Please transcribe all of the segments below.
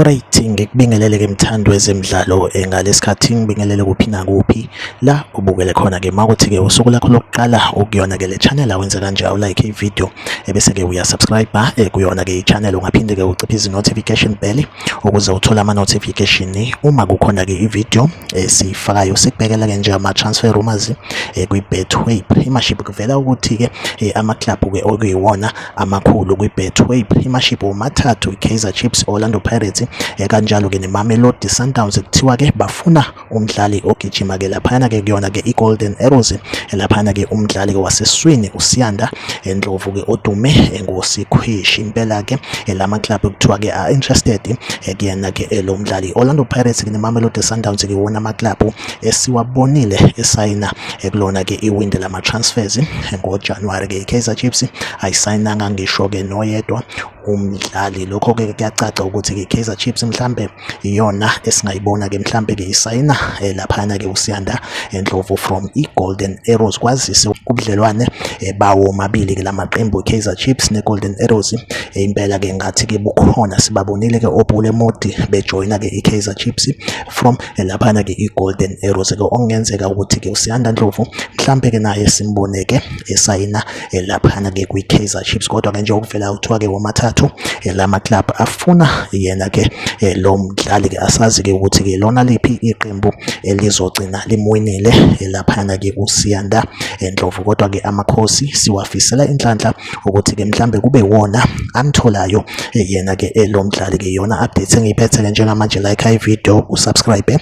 Alright, ngikubingelele ke mthando wezemidlalo ngalesikhathi ngibingelele kuphi nakuphi la ubukele khona ke makuthi ke usuku lakho lokuqala ukuyona ke le channel awenze kanje like ivideo ebese ke uya subscribe kuyona ke i-channel ungaphinde ke uciphe notification bell ukuze uthole ama notification uma kukhona ke ivideo esifakayo. Sikubhekela ke nje ama transfer rumors kwi-Betway Premiership. Kuvela ukuthi ke ama club ke okuyiwona amakhulu kwi-Betway Premiership umathathu i-Kaizer Chiefs, Orlando Pirates kanjalo ke neMamelodi Sundowns. Kuthiwa ke bafuna umdlali ogijima ke laphana ke kuyona ke iGolden Arrows laphana ke umdlali ke waseswini uSiyanda Ndlovu ke odume ngoSikhwishi. Impela ke lama club kuthiwa ke are interested kuyena ke lo mdlali. Orlando Pirates ke neMamelodi Sundowns ke wona ama club esiwabonile esayina kulona ke iwindi lama transfers ngoJanuary. Ke iKaizer Chiefs ayisayinanga ngisho ke noyedwa umdlali. Lokho ke kuyacaca ukuthi ke Kaizer Chiefs mhlambe iyona esingayibona ke mhlambe ke isayina laphana ke uSiyanda Ndlovu from iGolden Arrows. Kwazise ubudlelwane bawo mabili ke lamaqembu Kaizer Chiefs neGolden Arrows. Impela ke ngathi ke bukhona, sibabonile ke oBule Modi bejoina ke iKaizer Chiefs from laphana ke iGolden Arrows. Ke okungenzeka ukuthi ke uSiyanda Ndlovu mhlambe ke naye simbone ke esayina laphana ke kwiKaizer Chiefs. Kodwa ke nje okuvela uthiwa ke womathathu lama club afuna yena ke lo mdlali ke asazi ke ukuthi ke lona liphi iqembu elizogcina limwinile laphana ke uSiyanda Ndlovu. Kodwa ke amakhosi siwafisela inhlanhla ukuthi ke mhlambe kube wona amtholayo yena ke lo mdlali. Ke yona update engiyiphethe ke njengamanje, like ivideo, usubscribe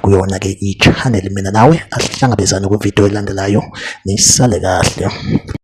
kuyona ke i-channel. Mina nawe asihlangabezane kwivideo elandelayo, nisale kahle.